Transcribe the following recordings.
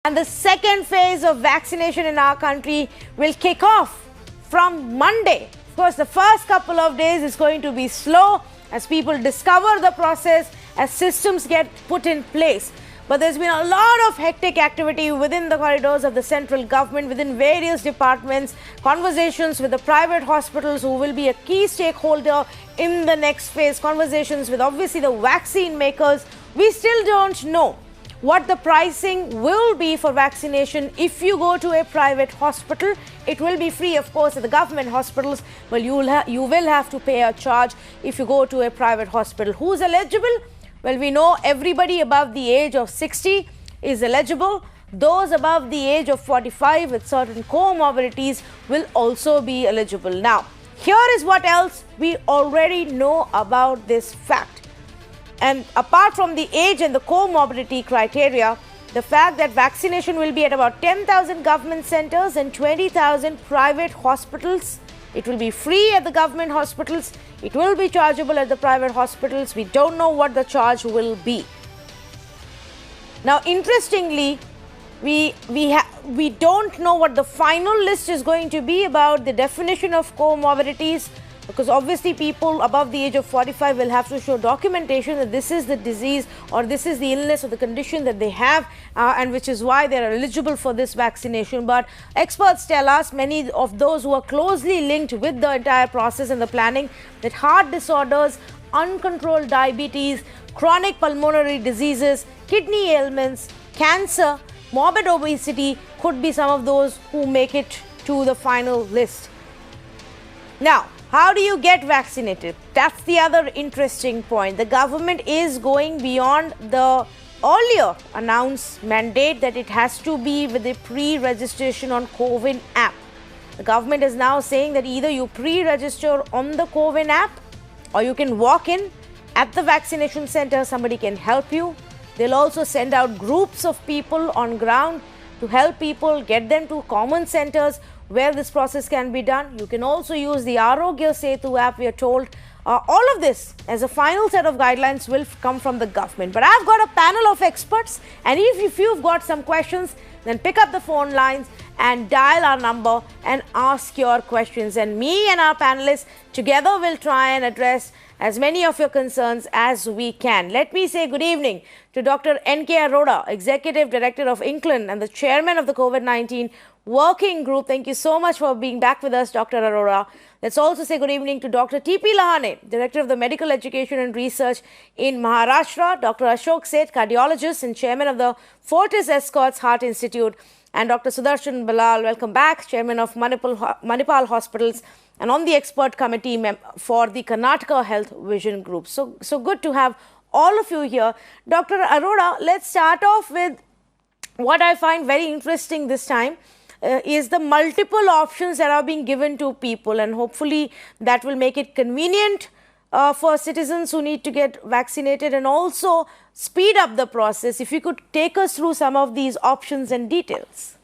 And the second phase of vaccination in our country will kick off from Monday. Of course, the first couple of days is going to be slow as people discover the process, as systems get put in place. But there's been a lot of hectic activity within the corridors of the central government, within various departments, conversations with the private hospitals who will be a key stakeholder in the next phase, conversations with obviously the vaccine makers. We still don't know what the pricing will be for vaccination if you go to a private hospital. It will be free, of course, at the government hospitals, but you will have to pay a charge if you go to a private hospital. Who's eligible? Well, we know everybody above the age of 60 is eligible. Those above the age of 45 with certain comorbidities will also be eligible. Now, here is what else we already know about this fact. And apart from the age and the comorbidity criteria, the fact that vaccination will be at about 10,000 government centers and 20,000 private hospitals. It will be free at the government hospitals. It will be chargeable at the private hospitals. We don't know what the charge will be. Now, interestingly, we don't know what the final list is going to be about the definition of comorbidities, because obviously people above the age of 45 will have to show documentation that this is the disease or this is the illness or the condition that they have, and which is why they are eligible for this vaccination. But experts tell us, many of those who are closely linked with the entire process and the planning, that heart disorders, uncontrolled diabetes, chronic pulmonary diseases, kidney ailments, cancer, morbid obesity could be some of those who make it to the final list. Now, how do you get vaccinated? That's the other interesting point. The government is going beyond the earlier announced mandate that it has to be with a pre-registration on CoWIN app. The government is now saying that either you pre-register on the CoWIN app or you can walk in at the vaccination center. Somebody can help you. They'll also send out groups of people on ground to help people, get them to common centers where this process can be done. You can also use the Arogya Setu app, we are told. All of this as a final set of guidelines will come from the government. But I've got a panel of experts, and if you've got some questions, then pick up the phone lines and dial our number and ask your questions. And me and our panelists together will try and address as many of your concerns as we can. Let me say good evening to Dr. N.K. Arora, Executive Director of INCLIN and the Chairman of the COVID-19 Working Group. Thank you so much for being back with us, Dr. Arora. Let's also say good evening to Dr. T.P. Lahane, Director of the Medical Education and Research in Maharashtra, Dr. Ashok Seth, Cardiologist and Chairman of the Fortis Escorts Heart Institute, and Dr. Sudarshan Balal, welcome back, Chairman of Manipal Hospitals and on the expert committee for the Karnataka Health Vision Group. So good to have all of you here. Dr. Arora, let's start off with what I find very interesting this time. Is the multiple options that are being given to people, and hopefully that will make it convenient for citizens who need to get vaccinated and also speed up the process. If you could take us through some of these options and details.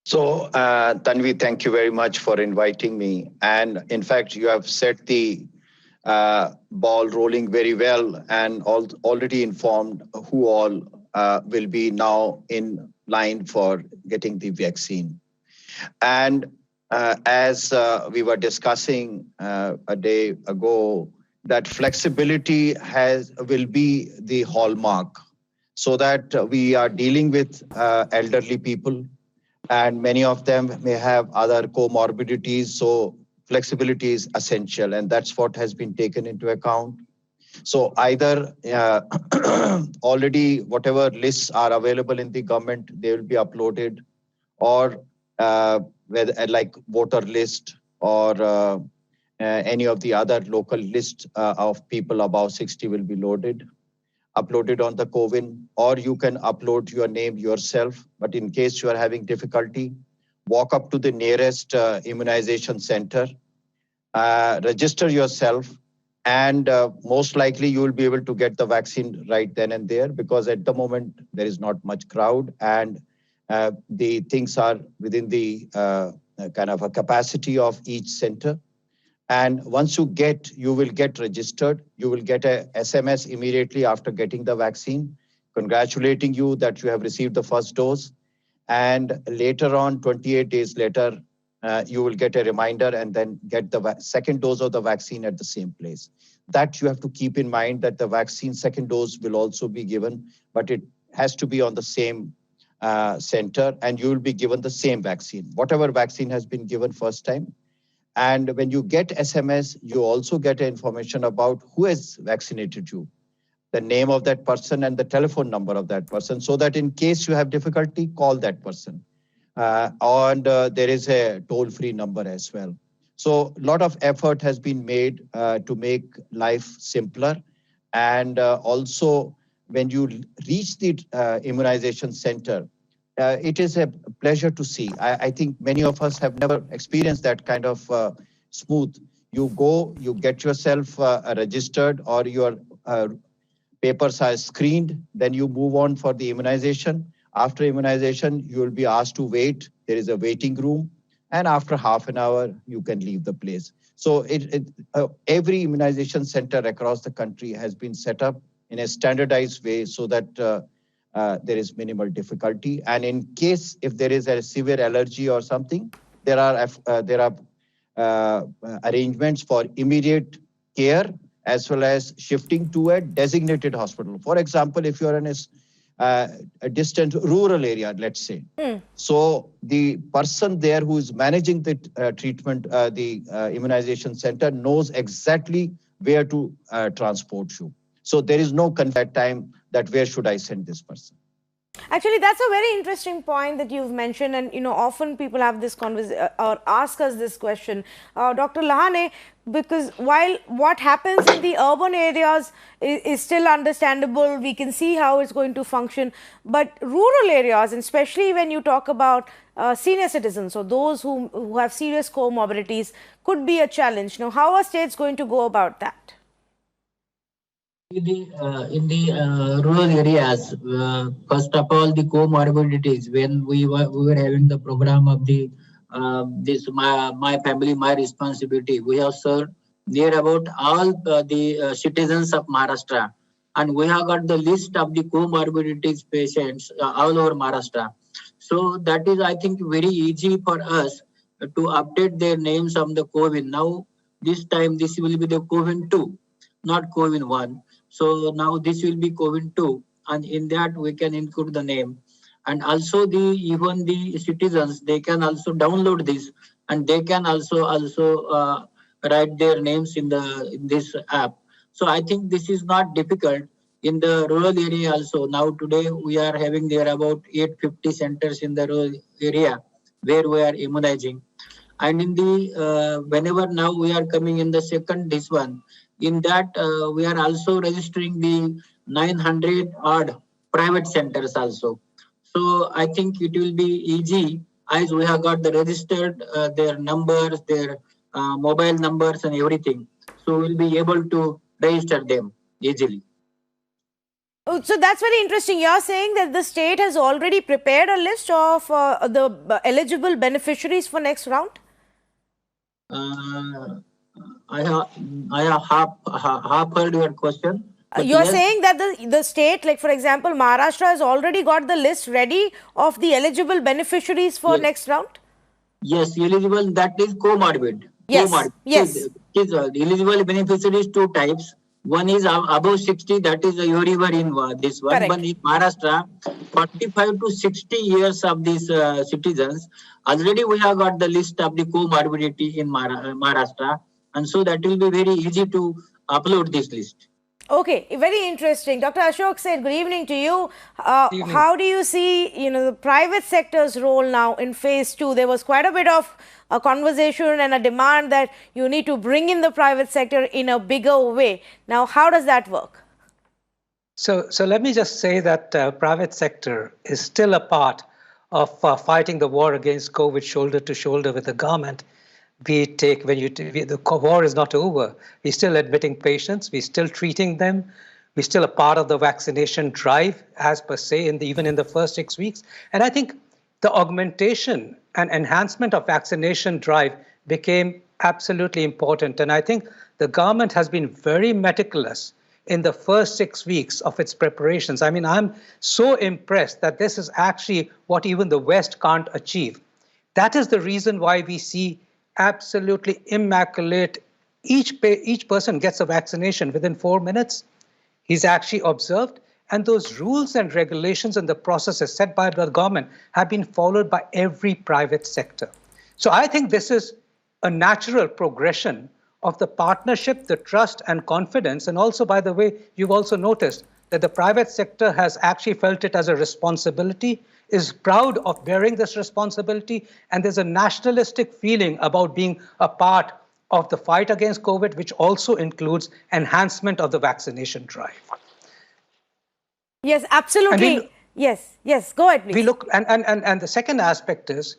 So, Tanvi, thank you very much for inviting me. And in fact, you have set the ball rolling very well and already informed who all will be now in line for getting the vaccine. And as we were discussing a day ago, that flexibility will be the hallmark, so that we are dealing with elderly people, and many of them may have other comorbidities. So flexibility is essential, and that's what has been taken into account. So either already whatever lists are available in the government, they will be uploaded, or whether like voter list or any of the other local list of people above 60 will be uploaded on the CoWIN, or you can upload your name yourself. But in case you are having difficulty, walk up to the nearest immunization center, register yourself, and most likely you will be able to get the vaccine right then and there, because at the moment there is not much crowd, and the things are within the kind of a capacity of each center. And once you will get registered, you will get a SMS immediately after getting the vaccine congratulating you that you have received the first dose. And later on, 28 days later, you will get a reminder and then get the second dose of the vaccine at the same place. That you have to keep in mind, that the vaccine second dose will also be given, but it has to be on the same center, and you will be given the same vaccine, whatever vaccine has been given first time. And when you get SMS, you also get information about who has vaccinated you, the name of that person and the telephone number of that person, so that in case you have difficulty, call that person. And there is a toll-free number as well. So a lot of effort has been made to make life simpler. And also, when you reach the immunization center, it is a pleasure to see. I think many of us have never experienced that kind of smooth. You go, you get yourself registered, or your papers are screened, then you move on for the immunization. After immunization, you will be asked to wait. There is a waiting room. And after half an hour, you can leave the place. So every immunization center across the country has been set up in a standardized way so that there is minimal difficulty. And in case if there is a severe allergy or something, there are arrangements for immediate care as well as shifting to a designated hospital. For example, if you are in a distant rural area, let's say. So the person there who is managing the treatment, the immunization center, knows exactly where to transport you. So there is no conflict time that where should I send this person. Actually, that's a very interesting point that you've mentioned, and often people have this conversation or ask us this question, Dr. Lahane, because while what happens in the urban areas is still understandable, we can see how it's going to function, but rural areas, and especially when you talk about senior citizens or those who have serious comorbidities, could be a challenge. Now, how are states going to go about that? In the rural areas, first of all, the comorbidities. When we were having the program of the this my family, my responsibility, we have served near about all the citizens of Maharashtra, and we have got the list of the comorbidities patients all over Maharashtra. So that is, I think, very easy for us to update their names on the COVID. Now, this time, this will be the COVID 2, not COVID 1. So now this will be COVID 2, and in that we can include the name. And also even the citizens, they can also download this, and they can also write their names in this app. So I think this is not difficult in the rural area also. Now today we are having there about 850 centers in the rural area where we are immunizing. And in the whenever now we are coming in the second this one, in that we are also registering the 900 odd private centers also. So I think it will be easy as we have got the registered their numbers, their mobile numbers and everything. So we'll be able to register them easily. Oh, so that's very interesting. You're saying that the state has already prepared a list of the eligible beneficiaries for next round? I have half heard your question. You're saying that the state, like for example, Maharashtra has already got the list ready of the eligible beneficiaries for next round? Yes, eligible, that is comorbid. Yes, comorbid. yes. Eligible beneficiaries, two types. One is above 60, that is everywhere in this one. Correct. But in Maharashtra, 45 to 60 years of these citizens, already we have got the list of the comorbidity in Maharashtra. And so that will be very easy to upload this list. Okay, very interesting. Dr. Ashok Seth, good evening to you. How do you see, the private sector's role now in phase 2? There was quite a bit of a conversation and a demand that you need to bring in the private sector in a bigger way. Now, how does that work? So let me just say that private sector is still a part of fighting the war against COVID shoulder to shoulder with the government. The war is not over. We're still admitting patients. We're still treating them. We're still a part of the vaccination drive, as per se, even in the first 6 weeks. And I think the augmentation and enhancement of vaccination drive became absolutely important. And I think the government has been very meticulous in the first 6 weeks of its preparations. I mean, I'm so impressed that this is actually what even the West can't achieve. That is the reason why we see absolutely immaculate. Each person gets a vaccination within 4 minutes. He's actually observed. And those rules and regulations and the processes set by the government have been followed by every private sector. So I think this is a natural progression of the partnership, the trust and confidence. And also, by the way, you've also noticed that the private sector has actually felt it as a responsibility, is proud of bearing this responsibility, and there's a nationalistic feeling about being a part of the fight against COVID, which also includes enhancement of the vaccination drive. Yes, absolutely. Yes, go ahead, please. We look, and the second aspect is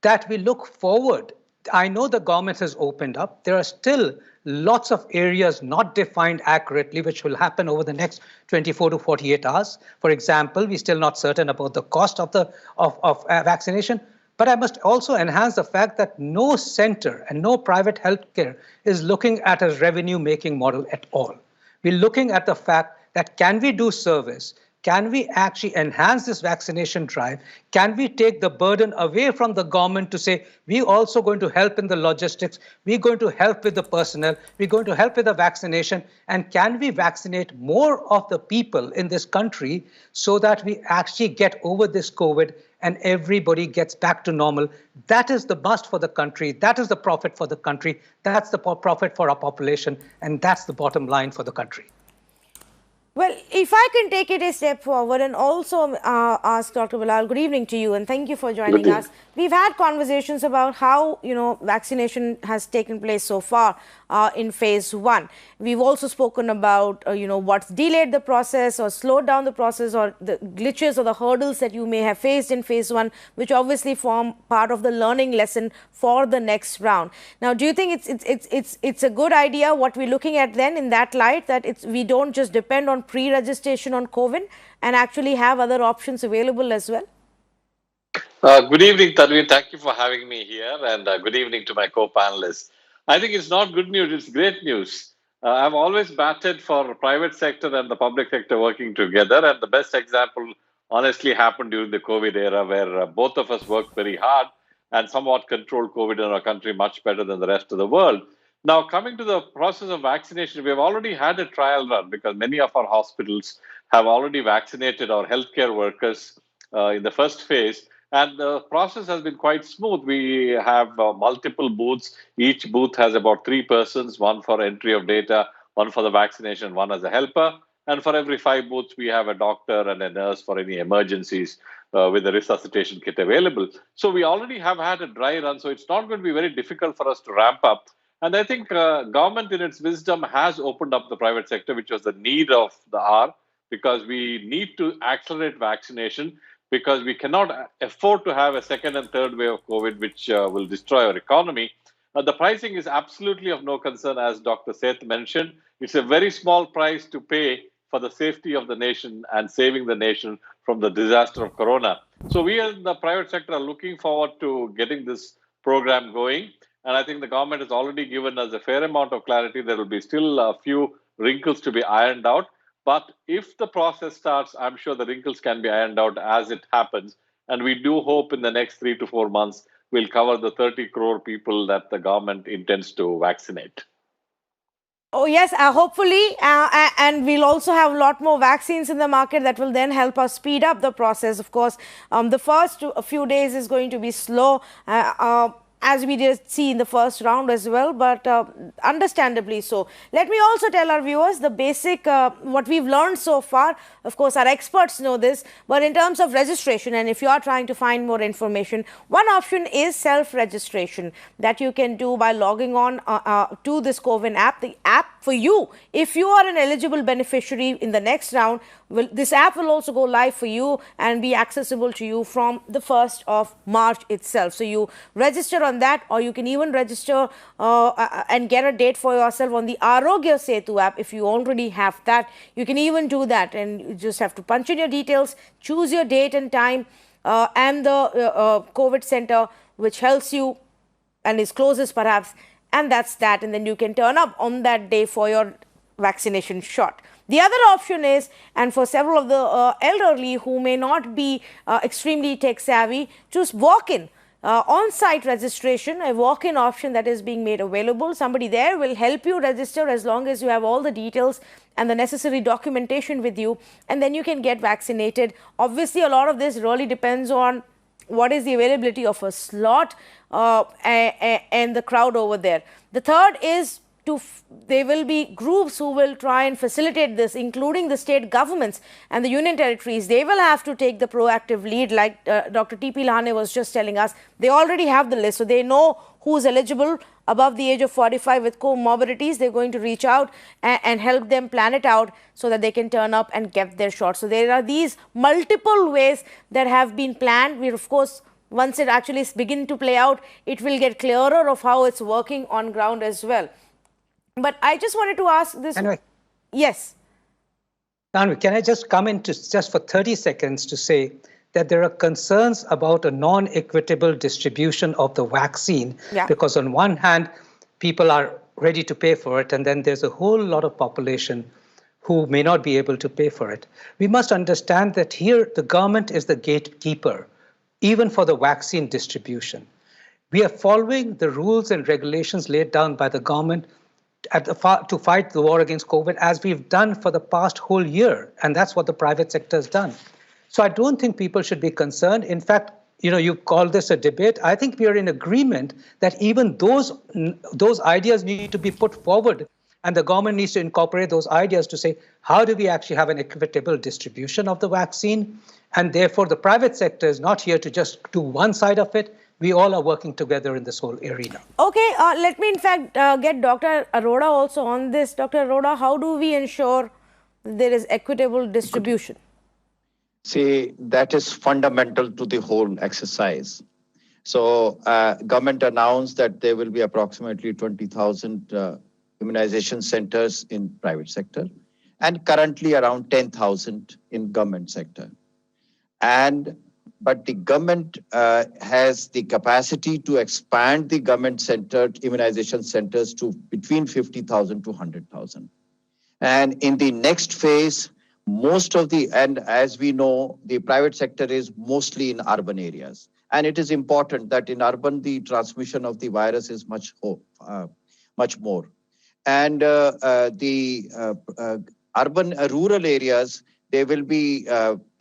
that we look forward. I know the government has opened up. There are still lots of areas not defined accurately, which will happen over the next 24 to 48 hours. For example, we're still not certain about the cost of vaccination. But I must also enhance the fact that no center and no private healthcare is looking at a revenue-making model at all. We're looking at the fact that can we do service? Can we actually enhance this vaccination drive? Can we take the burden away from the government to say, we're also going to help in the logistics, we're going to help with the personnel, we're going to help with the vaccination, and can we vaccinate more of the people in this country so that we actually get over this COVID and everybody gets back to normal? That is the must for the country. That is the profit for the country. That's the profit for our population. And that's the bottom line for the country. Well, if I can take it a step forward and also ask Dr. Bilal, good evening to you and thank you for joining us. We've had conversations about how, vaccination has taken place so far in phase 1. We've also spoken about, what's delayed the process or slowed down the process or the glitches or the hurdles that you may have faced in phase 1, which obviously form part of the learning lesson for the next round. Now, do you think it's a good idea what we're looking at then in that light, that we don't just depend on pre-registration on COVID and actually have other options available as well? Good evening, Tanveen. Thank you for having me here, and good evening to my co-panelists. I think it's not good news, it's great news. I've always batted for private sector and the public sector working together, and the best example honestly happened during the COVID era, where both of us worked very hard and somewhat controlled COVID in our country much better than the rest of the world. Now, coming to the process of vaccination, we have already had a trial run because many of our hospitals have already vaccinated our healthcare workers in the first phase. And the process has been quite smooth. We have multiple booths. Each booth has about 3 persons, one for entry of data, one for the vaccination, one as a helper. And for every 5 booths, we have a doctor and a nurse for any emergencies with a resuscitation kit available. So we already have had a dry run, so it's not going to be very difficult for us to ramp up. And I think government in its wisdom has opened up the private sector, which was the need of the hour, because we need to accelerate vaccination, because we cannot afford to have a second and third wave of COVID, which will destroy our economy. The pricing is absolutely of no concern, as Dr. Seth mentioned. It's a very small price to pay for the safety of the nation and saving the nation from the disaster of corona. So we in the private sector are looking forward to getting this program going. And I think the government has already given us a fair amount of clarity. There will be still a few wrinkles to be ironed out. But if the process starts, I'm sure the wrinkles can be ironed out as it happens. And we do hope in the next 3 to 4 months, we'll cover the 30 crore people that the government intends to vaccinate. Oh, yes, hopefully. And we'll also have a lot more vaccines in the market that will then help us speed up the process. Of course, the first few days is going to be slow. As we did see in the first round as well, but understandably so. Let me also tell our viewers the basic, what we've learned so far. Of course, our experts know this, but in terms of registration, and if you are trying to find more information, one option is self-registration that you can do by logging on to this CoWIN app. The app for you, if you are an eligible beneficiary in the next round, this app will also go live for you and be accessible to you from the 1st of March itself. So you register on that, or you can even register and get a date for yourself on the Arogya Setu app. If you already have that, you can even do that, and you just have to punch in your details, choose your date and time, and the COVID center which helps you and is closest perhaps, and that's that. And then you can turn up on that day for your vaccination shot. The other option is, and for several of the elderly who may not be extremely tech savvy, just walk in. On-site registration, a walk-in option that is being made available. Somebody there will help you register as long as you have all the details and the necessary documentation with you, and then you can get vaccinated. Obviously, a lot of this really depends on what is the availability of a slot and the crowd over there. The third is there will be groups who will try and facilitate this, including the state governments and the union territories. They will have to take the proactive lead, like Dr. T.P. Lahane was just telling us. They already have the list, so they know who's eligible above the age of 45 with comorbidities. They're going to reach out and help them plan it out so that they can turn up and get their shot. So there are these multiple ways that have been planned. We, of course, once it actually begins to play out, it will get clearer of how it's working on ground as well. But I just wanted to ask this. Anyway. Yes. Tanvi, can I just come in just for 30 seconds to say that there are concerns about a non-equitable distribution of the vaccine, because on one hand, people are ready to pay for it, and then there's a whole lot of population who may not be able to pay for it. We must understand that here the government is the gatekeeper, even for the vaccine distribution. We are following the rules and regulations laid down by the government to fight the war against COVID, as we've done for the past whole year, and that's what the private sector has done. So I don't think people should be concerned. In fact, you call this a debate. I think we are in agreement that even those ideas need to be put forward, and the government needs to incorporate those ideas to say, how do we actually have an equitable distribution of the vaccine? And therefore, the private sector is not here to just do one side of it. We all are working together in this whole arena. Okay, let me in fact get Dr. Arora also on this. Dr. Arora, how do we ensure there is equitable distribution? See, that is fundamental to the whole exercise. So government announced that there will be approximately 20,000 immunization centers in private sector and currently around 10,000 in government sector. But the government has the capacity to expand the government-centered immunization centers to between 50,000 to 100,000. And in the next phase, and as we know, the private sector is mostly in urban areas. And it is important that in urban, the transmission of the virus is much more. And the rural areas, there will be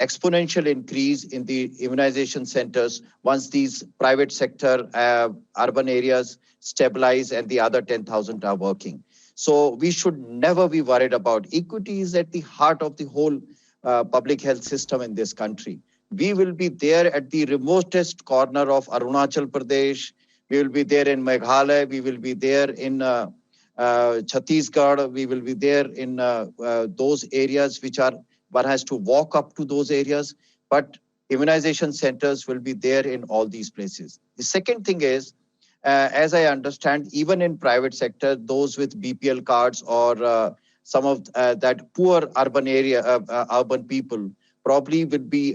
exponential increase in the immunization centers once these private sector urban areas stabilize and the other 10,000 are working. So we should never be worried about equity is at the heart of the whole public health system in this country. We will be there at the remotest corner of Arunachal Pradesh. We will be there in Meghalaya. We will be there in Chhattisgarh. We will be there in those areas which are one has to walk up to those areas, but immunization centers will be there in all these places. The second thing is, as I understand, even in private sector, those with BPL cards or some of that poor urban people probably will be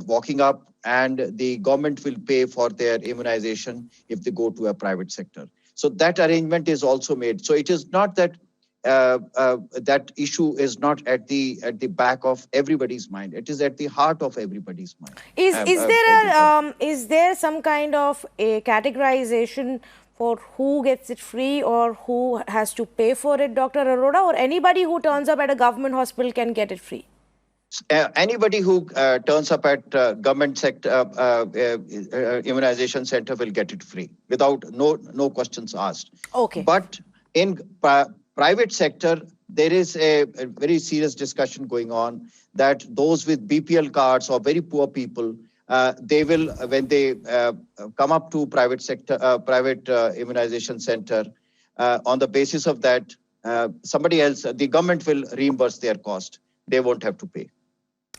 walking up, and the government will pay for their immunization if they go to a private sector. So that arrangement is also made. So it is not that that issue is not at the back of everybody's mind. It is at the heart of everybody's mind. Is there some kind of a categorization for who gets it free or who has to pay for it, Dr. Arora, or anybody who turns up at a government hospital can get it free? Anybody who turns up at government sector immunization center will get it free without no questions asked. Okay. But in private sector, there is a very serious discussion going on that those with BPL cards or very poor people, they will, when they come up to private sector, immunization center, on the basis of that, somebody else, the government will reimburse their cost. They won't have to pay.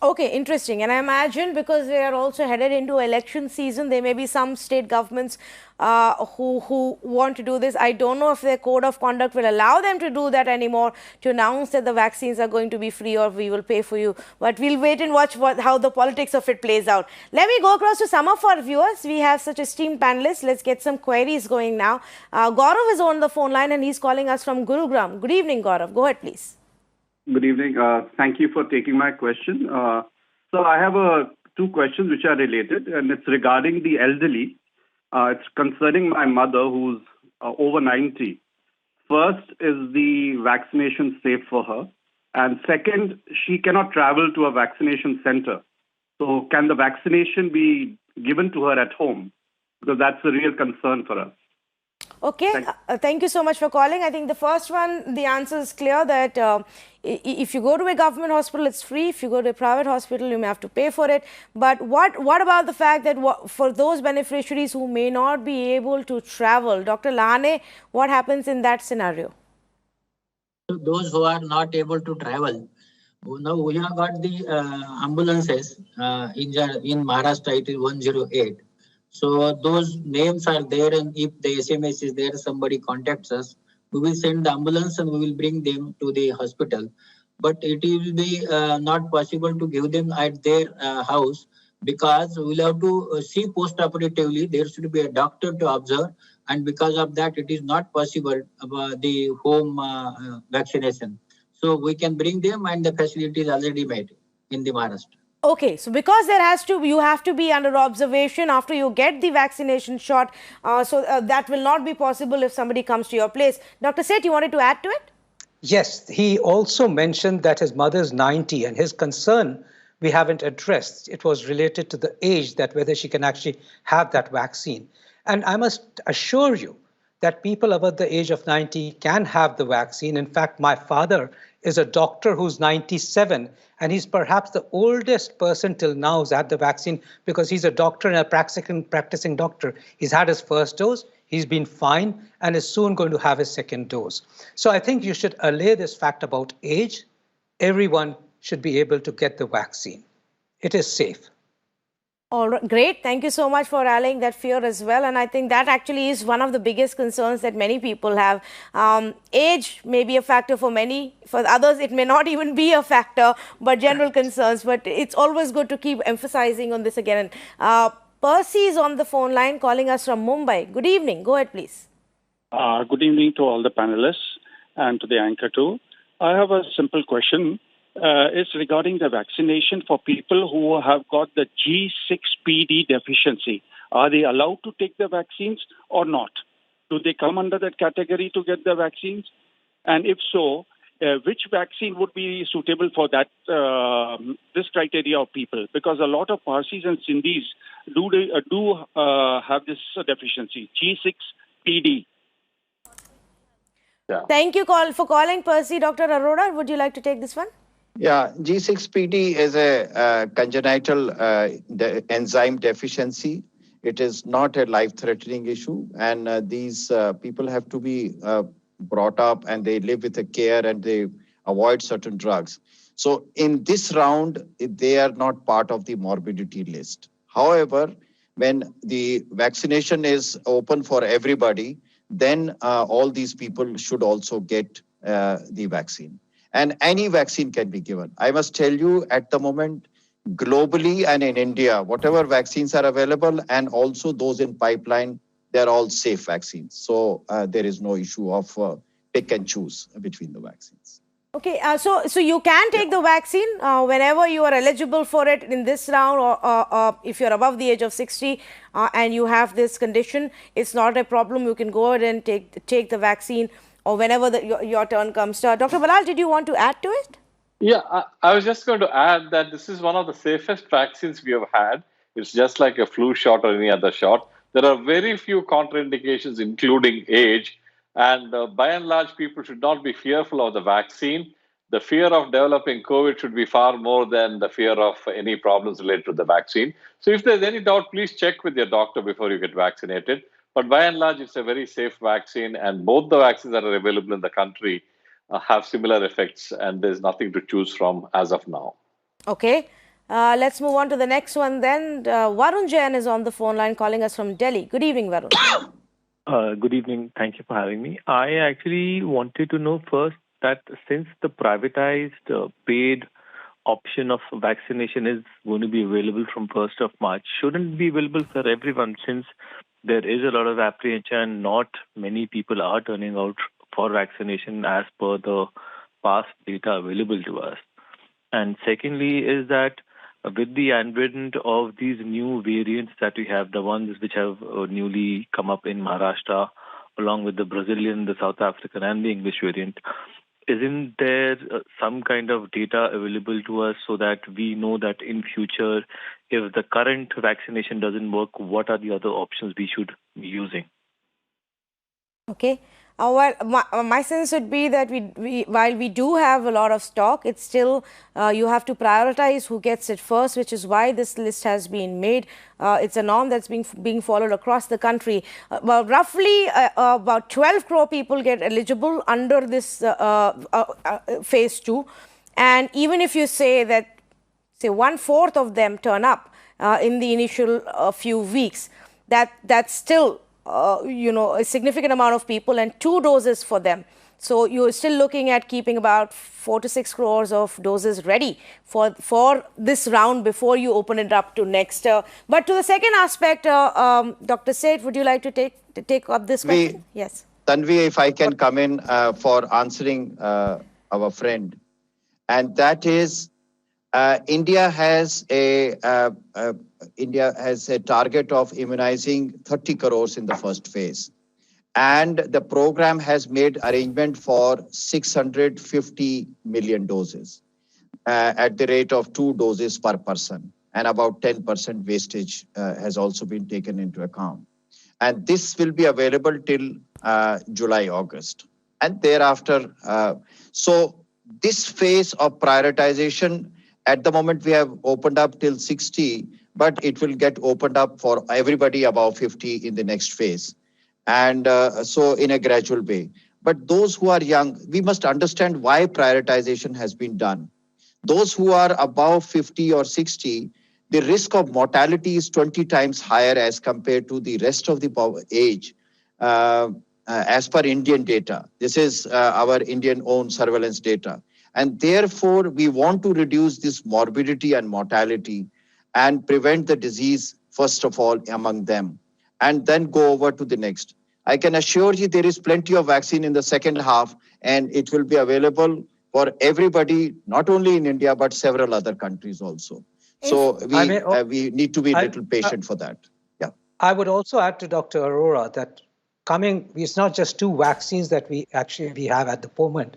Okay, interesting. And I imagine because we are also headed into election season, there may be some state governments who want to do this. I don't know if their code of conduct will allow them to do that anymore, to announce that the vaccines are going to be free or we will pay for you. But we'll wait and watch how the politics of it plays out. Let me go across to some of our viewers. We have such esteemed panelists. Let's get some queries going now. Gaurav is on the phone line and he's calling us from Gurugram. Good evening, Gaurav. Go ahead, please. Good evening. Thank you for taking my question. So I have two questions which are related, and it's regarding the elderly. It's concerning my mother who's over 90. First, is the vaccination safe for her? And second, she cannot travel to a vaccination center. So can the vaccination be given to her at home? Because that's a real concern for us. Okay, thank you so much for calling. I think the first one, the answer is clear that if you go to a government hospital, it's free. If you go to a private hospital, you may have to pay for it. But what about the fact that for those beneficiaries who may not be able to travel, Dr. Lahane, what happens in that scenario? So those who are not able to travel, now we have got the ambulances in Maharashtra, it is 108. So those names are there, and if the SMS is there, somebody contacts us, we will send the ambulance and we will bring them to the hospital. But it will be not possible to give them at their house, because we will have to see post-operatively. There should be a doctor to observe, and because of that, it is not possible the home vaccination. So we can bring them, and the facility is already made in the Maharashtra. Okay, so because you have to be under observation after you get the vaccination shot, that will not be possible if somebody comes to your place. Dr. Seth, you wanted to add to it? Yes, he also mentioned that his mother's 90 and his concern we haven't addressed. It was related to the age, that whether she can actually have that vaccine. And I must assure you that people above the age of 90 can have the vaccine. In fact, my father is a doctor who's 97, and he's perhaps the oldest person till now who's had the vaccine, because he's a doctor and a practicing doctor. He's had his first dose, he's been fine, and is soon going to have his second dose. So I think you should allay this fact about age. Everyone should be able to get the vaccine. It is safe. All right, great. Thank you so much for allaying that fear as well. And I think that actually is one of the biggest concerns that many people have. Age may be a factor for many. For others, it may not even be a factor, but general concerns. But it's always good to keep emphasizing on this again. Percy is on the phone line calling us from Mumbai. Good evening. Go ahead, please. Good evening to all the panelists and to the anchor too. I have a simple question. It's regarding the vaccination for people who have got the G6PD deficiency. Are they allowed to take the vaccines or not? Do they come under that category to get the vaccines? And if so, which vaccine would be suitable for that this criteria of people? Because a lot of Parsis and Sindhis do have this deficiency, G6PD. Yeah. Thank you for calling, Percy. Dr. Arora, would you like to take this one? Yeah, G6PD is a congenital enzyme deficiency. It is not a life-threatening issue, and these people have to be brought up, and they live with a care, and they avoid certain drugs. So in this round, they are not part of the morbidity list. However, when the vaccination is open for everybody, then all these people should also get the vaccine. And any vaccine can be given. I must tell you, at the moment, globally and in India, whatever vaccines are available and also those in pipeline, they're all safe vaccines. So there is no issue of pick and choose between the vaccines. Okay, so you can take the vaccine whenever you are eligible for it in this round, or if you're above the age of 60 and you have this condition, it's not a problem. You can go ahead and take the vaccine, or whenever your turn comes. Dr. Balal, did you want to add to it? Yeah, I was just going to add that this is one of the safest vaccines we have had. It's just like a flu shot or any other shot. There are very few contraindications, including age. And by and large, people should not be fearful of the vaccine. The fear of developing COVID should be far more than the fear of any problems related to the vaccine. So if there's any doubt, please check with your doctor before you get vaccinated. But by and large, it's a very safe vaccine, and both the vaccines that are available in the country have similar effects, and there's nothing to choose from as of now. Okay. Let's move on to the next one then. Varun Jain is on the phone line calling us from Delhi. Good evening, Varun. Good evening. Thank you for having me. I actually wanted to know first that since the privatized paid option of vaccination is going to be available from 1st of March, shouldn't it be available for everyone since there is a lot of apprehension and not many people are turning out for vaccination as per the past data available to us? And secondly is that with the advent of these new variants that we have, the ones which have newly come up in Maharashtra, along with the Brazilian, the South African and the English variant, isn't there some kind of data available to us so that we know that in future, if the current vaccination doesn't work, what are the other options we should be using? Okay. Well, my sense would be that while we do have a lot of stock, it's still you have to prioritize who gets it first, which is why this list has been made. It's a norm that's being followed across the country. Well, roughly about 12 crore people get eligible under this phase 2, and even if you say that, say 1/4 of them turn up in the initial few weeks, that's still a significant amount of people and 2 doses for them. So you're still looking at keeping about 4 to 6 crores of doses ready for this round before you open it up to next. But to the second aspect, Dr. Seth, would you like to take up this question? Yes. Tanvi, if I can come in for answering our friend, and that is India has a target of immunizing 30 crores in the first phase. And the program has made arrangement for 650 million doses at the rate of 2 doses per person. And about 10% wastage has also been taken into account. And this will be available till July, August. And thereafter, so this phase of prioritization, at the moment, we have opened up till 60, but it will get opened up for everybody above 50 in the next phase. And so in a gradual way. But those who are young, we must understand why prioritization has been done. Those who are above 50 or 60, the risk of mortality is 20 times higher as compared to the rest of the age. As per Indian data, this is our Indian own surveillance data. And therefore, we want to reduce this morbidity and mortality and prevent the disease, first of all, among them, and then go over to the next. I can assure you there is plenty of vaccine in the second half, and it will be available for everybody, not only in India, but several other countries also. So we need to be a little patient for that. Yeah. I would also add to Dr. Arora that it's not just 2 vaccines that we have at the moment,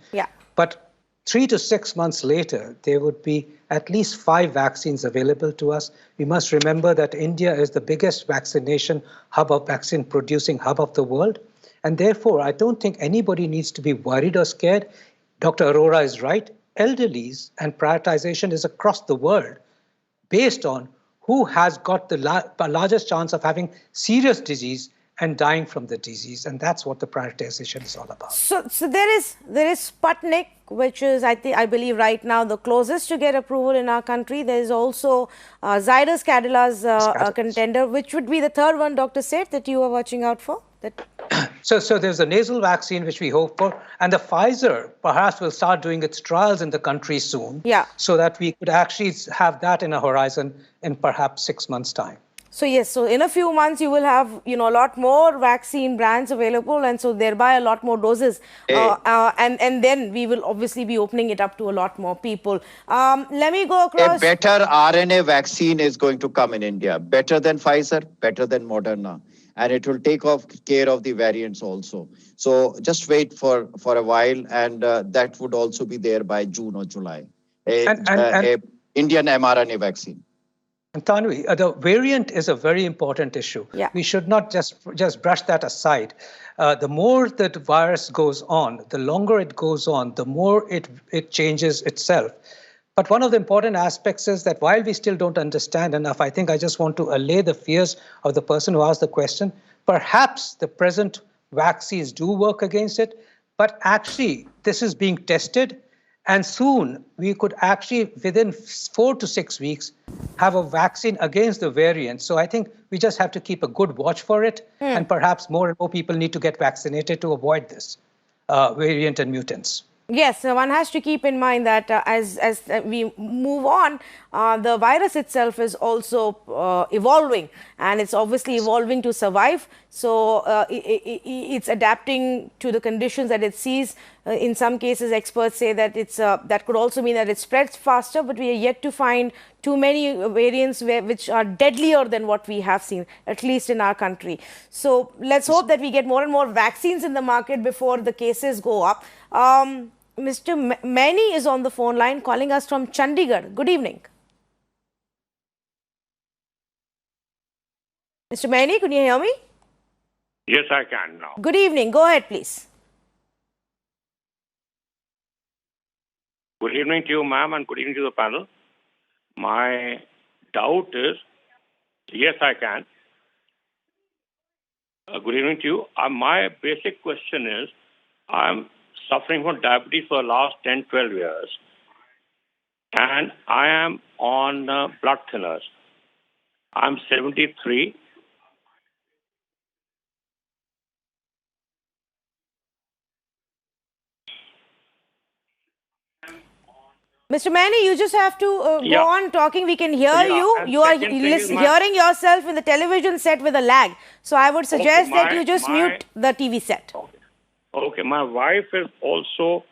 but 3 to 6 months later, there would be at least 5 vaccines available to us. We must remember that India is the biggest vaccine producing hub of the world. And therefore, I don't think anybody needs to be worried or scared. Dr. Arora is right. Elderlies and prioritization is across the world based on who has got the largest chance of having serious disease and dying from the disease, and that's what the prioritization is all about. So there is Sputnik, which is I believe right now the closest to get approval in our country. There is also Zydus Cadilla's contender, which would be the third one, Dr. Seth, that you are watching out for. So there's a nasal vaccine which we hope for, and the Pfizer perhaps will start doing its trials in the country soon. So that we could actually have that in a horizon in perhaps 6 months' time. So yes, so in a few months you will have a lot more vaccine brands available, and so thereby a lot more doses, and then we will obviously be opening it up to a lot more people. Let me go across. A better RNA vaccine is going to come in India, better than Pfizer, better than Moderna, and it will take care of the variants also. So just wait for a while, and that would also be there by June or July. A Indian mRNA vaccine. And Tanvi, the variant is a very important issue. We should not just brush that aside. The more that the virus goes on, the longer it goes on, the more it changes itself. But one of the important aspects is that while we still don't understand enough, I think I just want to allay the fears of the person who asked the question. Perhaps the present vaccines do work against it, but actually this is being tested. And soon we could actually, within 4 to 6 weeks, have a vaccine against the variant. So I think we just have to keep a good watch for it. And perhaps more and more people need to get vaccinated to avoid this variant and mutants. Yes, so one has to keep in mind that as we move on, the virus itself is also evolving, and it's obviously evolving to survive. So it's adapting to the conditions that it sees. In some cases, experts say that it's that could also mean that it spreads faster, but we are yet to find too many variants which are deadlier than what we have seen, at least in our country. So let's hope that we get more and more vaccines in the market before the cases go up. Mr. Maini is on the phone line calling us from Chandigarh. Good evening. Mr. Maini, can you hear me? Yes, I can now. Good evening. Go ahead, please. Good evening to you, ma'am, and good evening to the panel. My doubt is, yes, I can. Good evening to you. My basic question is, I'm suffering from diabetes for the last 10, 12 years. And I am on blood thinners. I'm 73. Mr. Maini, you just have to go on talking. We can hear you. You are hearing yourself in the television set with a lag. So I would suggest that you just mute the TV set. Okay, my wife is also,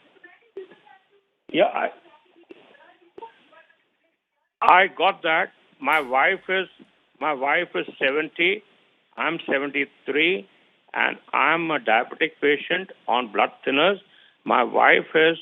I got that. My wife is 70, I'm 73, and I'm a diabetic patient on blood thinners. My wife is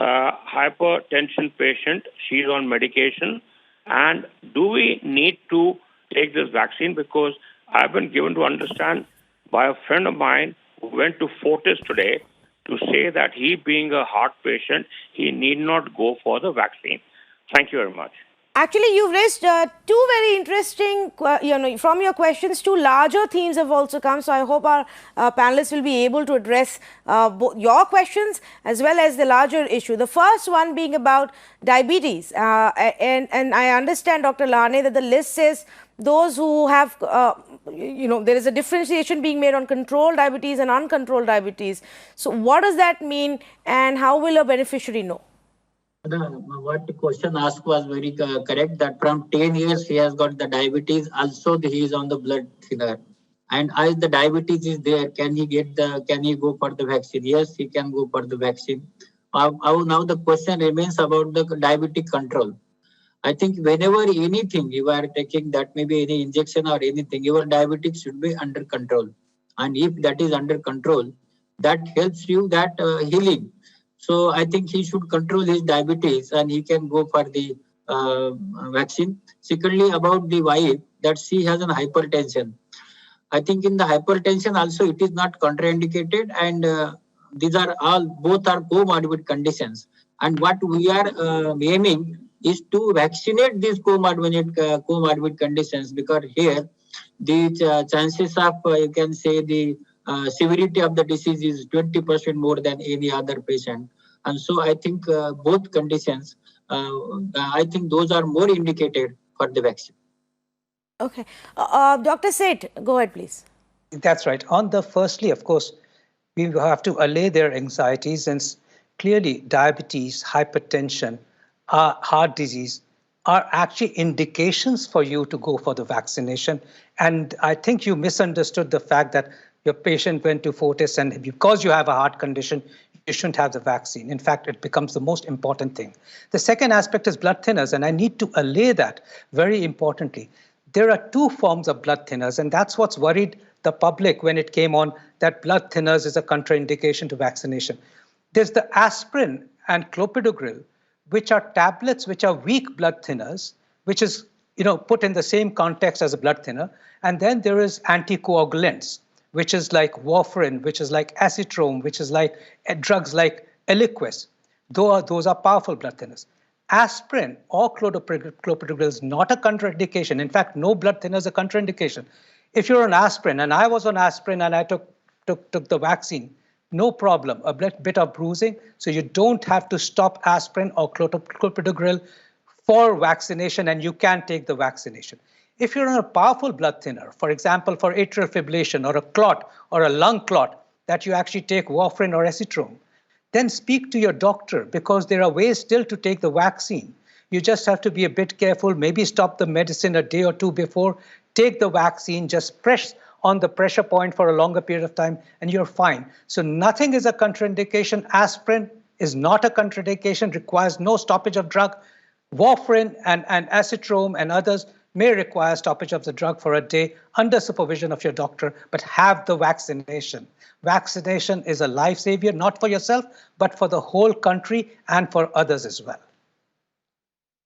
a hypertension patient. She's on medication. And do we need to take this vaccine? Because I've been given to understand by a friend of mine who went to Fortis today to say that he, being a heart patient, he need not go for the vaccine. Thank you very much. Actually, you've raised two very interesting, from your questions, two larger themes have also come. So I hope our panelists will be able to address both your questions as well as the larger issue. The first one being about diabetes. And I understand, Dr. Lahane, that the list says those who have, there is a differentiation being made on controlled diabetes and uncontrolled diabetes. So what does that mean, and how will a beneficiary know? What the question asked was very correct, that from 10 years he has got the diabetes, also he is on the blood thinner. And as the diabetes is there, can he go for the vaccine? Yes, he can go for the vaccine. Now the question remains about the diabetic control. I think whenever anything you are taking, that may be any injection or anything, your diabetes should be under control. And if that is under control, that helps you that healing. So I think he should control his diabetes and he can go for the vaccine. Secondly, about the wife, that she has an hypertension. I think in the hypertension also it is not contraindicated, and these are both are comorbid conditions. And what we are aiming is to vaccinate these comorbid conditions, because here the chances of you can say the severity of the disease is 20% more than any other patient. And so I think both conditions, I think those are more indicated for the vaccine. Okay. Dr. Seth, go ahead, please. That's right. Firstly, of course, we have to allay their anxieties, and clearly diabetes, hypertension, heart disease are actually indications for you to go for the vaccination. And I think you misunderstood the fact that your patient went to Fortis and because you have a heart condition, you shouldn't have the vaccine. In fact, it becomes the most important thing. The second aspect is blood thinners, and I need to allay that very importantly. There are two forms of blood thinners, and that's what's worried the public when it came on that blood thinners is a contraindication to vaccination. There's the aspirin and clopidogrel, which are tablets which are weak blood thinners, which is put in the same context as a blood thinner. And then there is anticoagulants, which is like warfarin, which is like acetylene, which is like drugs like Eliquis. Those are powerful blood thinners. Aspirin or clopidogrel is not a contraindication. In fact, no blood thinner is a contraindication. If you're on aspirin, and I was on aspirin and I took the vaccine, no problem, a bit of bruising, so you don't have to stop aspirin or clopidogrel for vaccination, and you can take the vaccination. If you're on a powerful blood thinner, for example, for atrial fibrillation or a clot or a lung clot, that you actually take warfarin or acetylene, then speak to your doctor, because there are ways still to take the vaccine. You just have to be a bit careful, maybe stop the medicine a day or two before, take the vaccine, just press on the pressure point for a longer period of time, and you're fine. So nothing is a contraindication. Aspirin is not a contraindication, requires no stoppage of drug. Warfarin and acetylene and others may require stoppage of the drug for a day under supervision of your doctor, but have the vaccination. Vaccination is a life savior, not for yourself, but for the whole country and for others as well.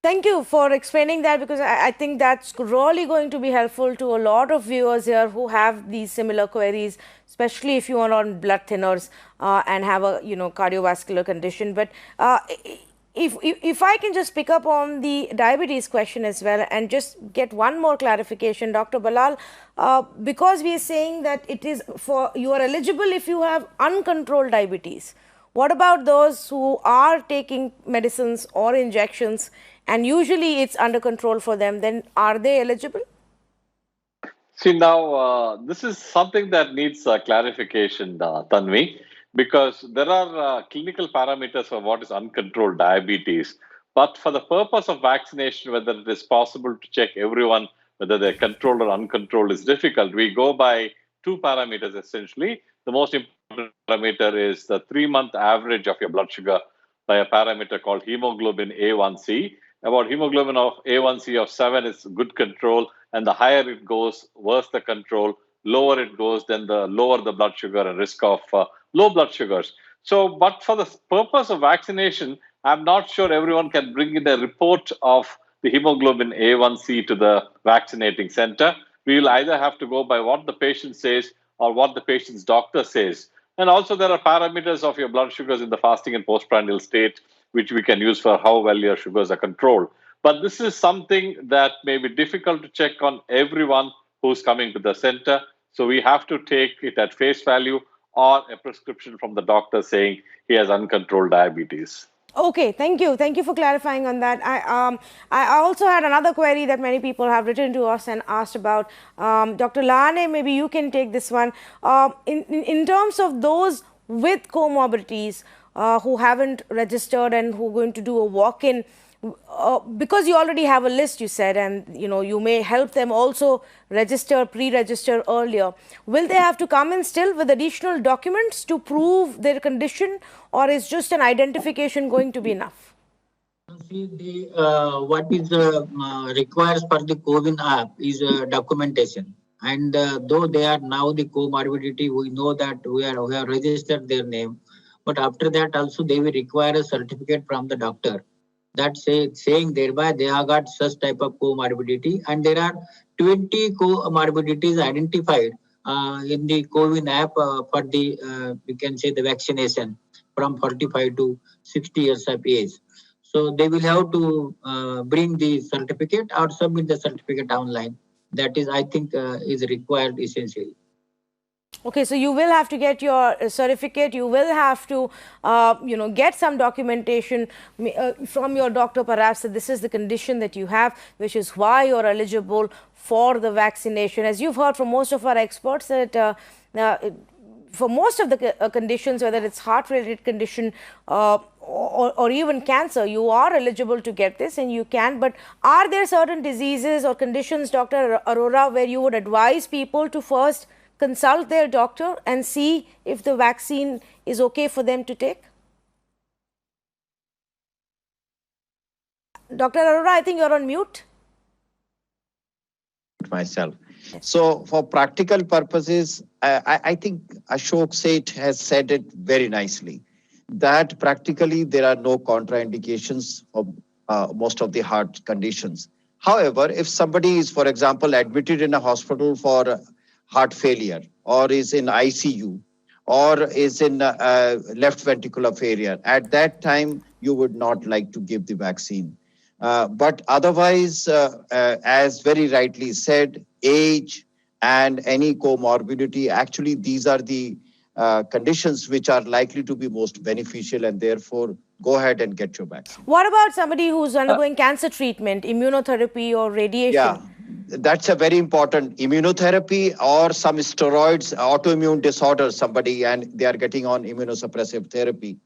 Thank you for explaining that, because I think that's really going to be helpful to a lot of viewers here who have these similar queries, especially if you are on blood thinners and have a cardiovascular condition. But if I can just pick up on the diabetes question as well and just get one more clarification, Dr. Balal, because we are saying that it is you are eligible if you have uncontrolled diabetes. What about those who are taking medicines or injections and usually it's under control for them? Then are they eligible? See, now this is something that needs clarification, Tanvi, because there are clinical parameters for what is uncontrolled diabetes. But for the purpose of vaccination, whether it is possible to check everyone, whether they're controlled or uncontrolled, is difficult. We go by two parameters essentially. The most important parameter is the 3-month average of your blood sugar by a parameter called hemoglobin A1C. About hemoglobin of A1C of 7 is good control, and the higher it goes, worse the control. Lower it goes, then the lower the blood sugar and risk of low blood sugars. So, but for the purpose of vaccination, I'm not sure everyone can bring in a report of the hemoglobin A1C to the vaccinating center. We will either have to go by what the patient says or what the patient's doctor says. And also there are parameters of your blood sugars in the fasting and postprandial state, which we can use for how well your sugars are controlled. But this is something that may be difficult to check on everyone who's coming to the center. So we have to take it at face value or a prescription from the doctor saying he has uncontrolled diabetes. Okay, thank you. Thank you for clarifying on that. I also had another query that many people have written to us and asked about. Dr. Lane, maybe you can take this one. In terms of those with comorbidities who haven't registered and who are going to do a walk-in, because you already have a list, you said, and you may help them also register, pre-register earlier. Will they have to come in still with additional documents to prove their condition, or is just an identification going to be enough? See, what is requires for the COVID app is documentation. And though they are now the comorbidity, we know that we have registered their name. But after that also they will require a certificate from the doctor that saying thereby they have got such type of comorbidity, and there are 20 comorbidities identified in the COVID app for the we can say the vaccination from 45 to 60 years of age. So they will have to bring the certificate or submit the certificate online. That is, I think, is required essentially. Okay, so you will have to get your certificate, you will have to, get some documentation from your doctor perhaps that this is the condition that you have, which is why you're eligible for the vaccination. As you've heard from most of our experts that for most of the conditions, whether it's heart-related condition or even cancer, you are eligible to get this and you can. But are there certain diseases or conditions, Dr. Arora, where you would advise people to first consult their doctor and see if the vaccine is okay for them to take? Dr. Arora, I think you're on mute. Myself. So for practical purposes, I think Ashok Seth has said it very nicely, that practically there are no contraindications of most of the heart conditions. However, if somebody is, for example, admitted in a hospital for heart failure, or is in ICU, or is in left ventricular failure, at that time you would not like to give the vaccine. But otherwise, as very rightly said, age and any comorbidity, actually these are the conditions which are likely to be most beneficial, and therefore go ahead and get your vaccine. What about somebody who's undergoing cancer treatment, immunotherapy or radiation? Yeah, that's a very important immunotherapy or some steroids, autoimmune disorders, somebody, and they are getting on immunosuppressive therapy.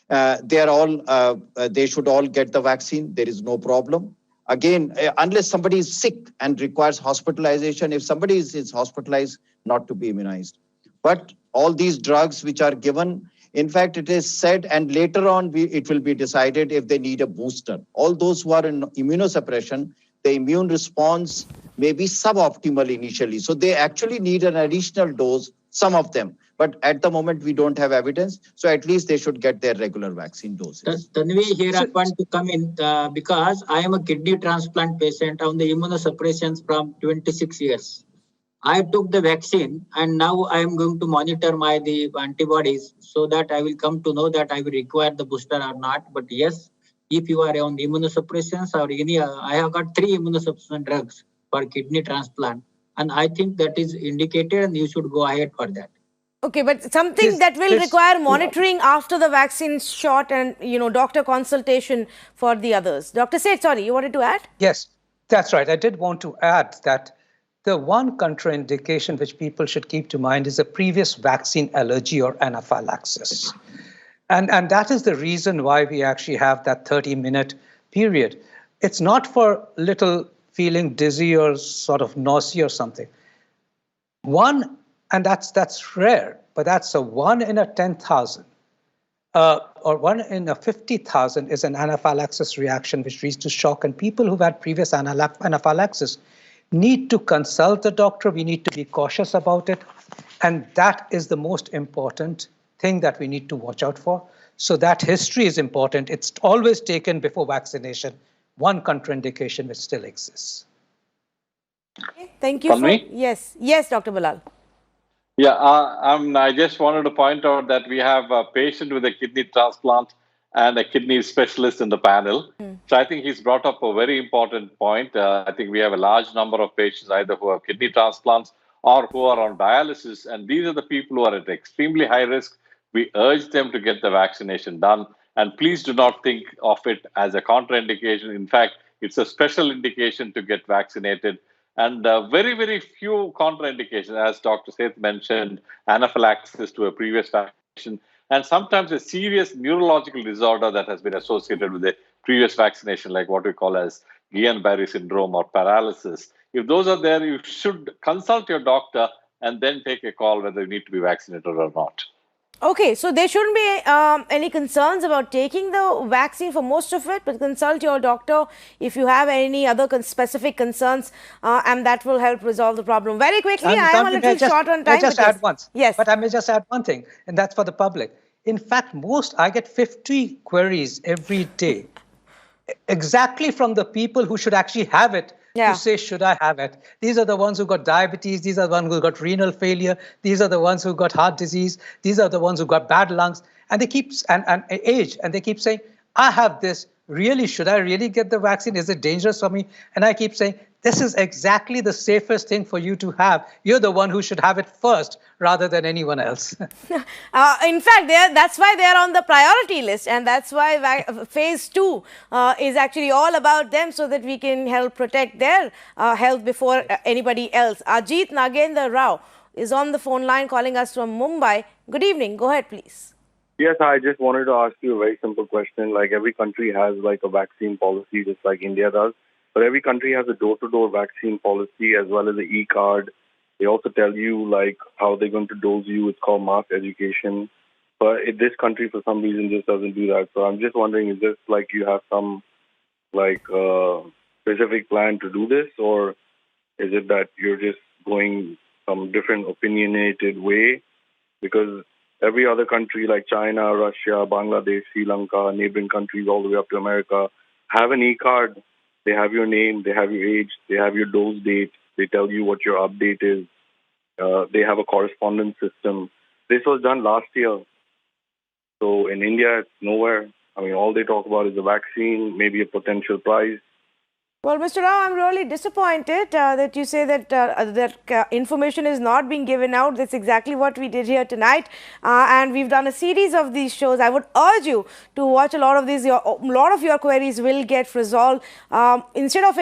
They should all get the vaccine. There is no problem. Again, unless somebody is sick and requires hospitalization, if somebody is hospitalized, not to be immunized. But all these drugs which are given, in fact, it is said, and later on it will be decided if they need a booster. All those who are in immunosuppression, the immune response may be suboptimal initially. So they actually need an additional dose, some of them. But at the moment, we don't have evidence. So at least they should get their regular vaccine doses. Tanvi, here I want to come in because I am a kidney transplant patient on the immunosuppressions from 26 years. I took the vaccine and now I am going to monitor the antibodies so that I will come to know that I will require the booster or not. But yes, if you are on immunosuppressions or any, I have got 3 immunosuppressant drugs for kidney transplant. And I think that is indicated and you should go ahead for that. Okay, but something that will require monitoring after the vaccine shot and, doctor consultation for the others. Dr. Seth, sorry, you wanted to add? Yes, that's right. I did want to add that the one contraindication which people should keep to mind is a previous vaccine allergy or anaphylaxis. And that is the reason why we actually have that 30-minute period. It's not for little feeling dizzy or sort of nausea or something. And that's rare, but that's a 1 in a 10,000 or 1 in a 50,000 is an anaphylaxis reaction which leads to shock. And people who've had previous anaphylaxis need to consult the doctor. We need to be cautious about it. And that is the most important thing that we need to watch out for. So that history is important. It's always taken before vaccination. One contraindication which still exists. Okay, thank you. Yes, Dr. Bilal. Yeah, I just wanted to point out that we have a patient with a kidney transplant and a kidney specialist in the panel. So I think he's brought up a very important point. I think we have a large number of patients either who have kidney transplants or who are on dialysis. And these are the people who are at extremely high risk. We urge them to get the vaccination done. And please do not think of it as a contraindication. In fact, it's a special indication to get vaccinated. And very, very few contraindications, as Dr. Seth mentioned, anaphylaxis to a previous vaccination, and sometimes a serious neurological disorder that has been associated with a previous vaccination, like what we call as Guillain-Barré syndrome or paralysis. If those are there, you should consult your doctor and then take a call whether you need to be vaccinated or not. Okay, so there shouldn't be any concerns about taking the vaccine for most of it, but consult your doctor if you have any other specific concerns, and that will help resolve the problem. Very quickly, I am a little short on time. Add once. Yes. But I may just add one thing, and that's for the public. In fact, I get 50 queries every day, exactly from the people who should actually have it. To say, should I have it? These are the ones who got diabetes. These are the ones who got renal failure. These are the ones who got heart disease. These are the ones who got bad lungs. And they keep, and age, and they keep saying, I have this. Really, should I really get the vaccine? Is it dangerous for me? And I keep saying, this is exactly the safest thing for you to have. You're the one who should have it first rather than anyone else. In fact, that's why they're on the priority list, and that's why phase 2 is actually all about them, so that we can help protect their health before anybody else. Ajit Nagendra Rao is on the phone line calling us from Mumbai. Good evening. Go ahead, please. Yes, I just wanted to ask you a very simple question. Like every country has like a vaccine policy, just like India does. But every country has a door-to-door vaccine policy as well as an e-card. They also tell you like how they're going to dose you. It's called mass education. But this country, for some reason, just doesn't do that. So I'm just wondering, is this like you have some like specific plan to do this, or is it that you're just going some different opinionated way? Because every other country like China, Russia, Bangladesh, Sri Lanka, neighboring countries all the way up to America have an e-card. They have your name, they have your age, they have your dose date, they tell you what your update is. They have a correspondence system. This was done last year. So in India, it's nowhere. I mean, all they talk about is the vaccine, maybe a potential prize. Well, Mr. Rao, I'm really disappointed that you say that information is not being given out. That's exactly what we did here tonight, and we've done a series of these shows. I would urge you to watch a lot of these. A lot of your queries will get resolved. Instead of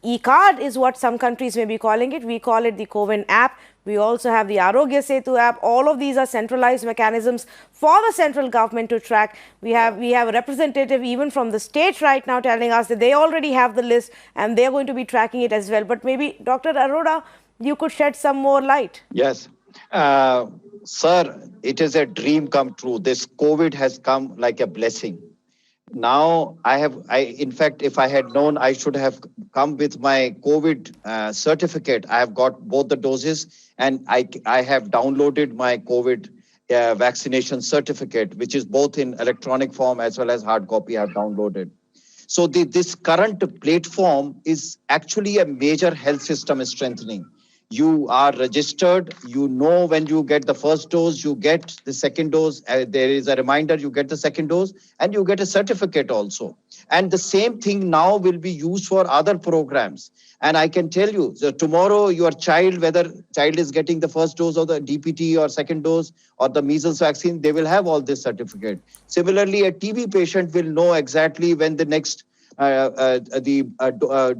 e-card is what some countries may be calling it. We call it the CoWIN app. We also have the Arogya Setu app. All of these are centralized mechanisms for the central government to track. We have a representative even from the state right now telling us that they already have the list and they're going to be tracking it as well. But maybe, Dr. Arora, you could shed some more light. Yes. Sir, it is a dream come true. This COVID has come like a blessing. Now, in fact, if I had known, I should have come with my COVID certificate. I have got both the doses and I have downloaded my COVID vaccination certificate, which is both in electronic form as well as hard copy I have downloaded. So this current platform is actually a major health system strengthening. You are registered, you know when you get the first dose, you get the second dose, there is a reminder, you get the second dose, and you get a certificate also. And the same thing now will be used for other programs. And I can tell you, so tomorrow your child, whether child is getting the first dose of the DPT or second dose or the measles vaccine, they will have all this certificate. Similarly, a TB patient will know exactly when the next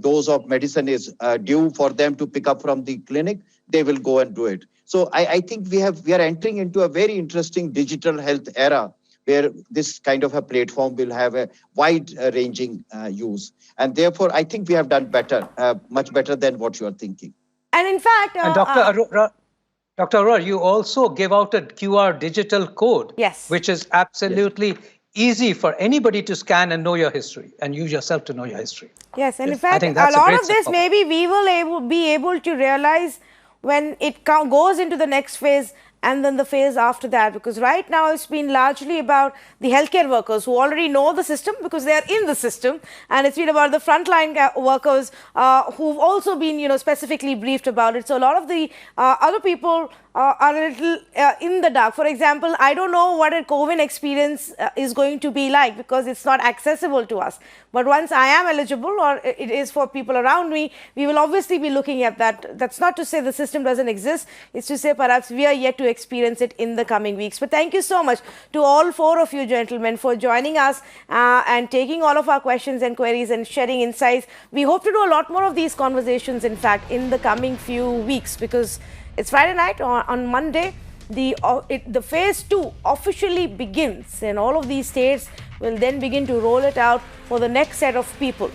dose of medicine is due for them to pick up from the clinic, they will go and do it. So I think we are entering into a very interesting digital health era where this kind of a platform will have a wide-ranging use. And therefore, I think we have done better, much better than what you are thinking. And in fact... and Dr. Arora, you also give out a QR digital code, yes, which is absolutely easy for anybody to scan and know your history, and you yourself to know your history. Yes, and in fact, a lot of this maybe we will be able to realize when it goes into the next phase and then the phase after that, because right now it's been largely about the healthcare workers who already know the system because they are in the system, and it's been about the frontline workers who've also been, specifically briefed about it. So a lot of the other people are a little in the dark. For example, I don't know what a COVID experience is going to be like because it's not accessible to us. But once I am eligible, or it is for people around me, we will obviously be looking at that. That's not to say the system doesn't exist. It's to say perhaps we are yet to experience it in the coming weeks. But thank you so much to all four of you gentlemen for joining us and taking all of our questions and queries and sharing insights. We hope to do a lot more of these conversations, in fact, in the coming few weeks, because it's Friday night. On Monday, the phase 2 officially begins, and all of these states will then begin to roll it out for the next set of people.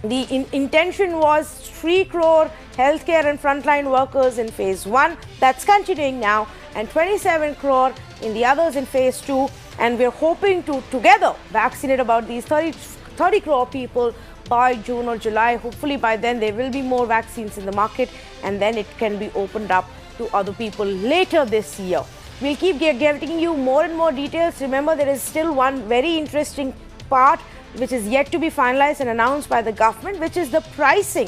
The intention was 3 crore healthcare and frontline workers in phase 1. That's continuing now, and 27 crore in the others in phase 2. And we're hoping to together vaccinate about these 30 crore people by June or July. Hopefully by then there will be more vaccines in the market, and then it can be opened up to other people later this year. We'll keep giving you more and more details. Remember, there is still one very interesting part which is yet to be finalized and announced by the government, which is the pricing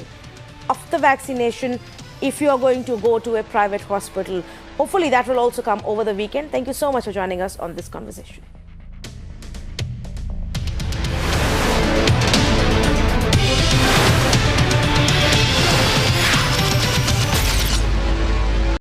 of the vaccination if you are going to go to a private hospital. Hopefully that will also come over the weekend. Thank you so much for joining us on this conversation.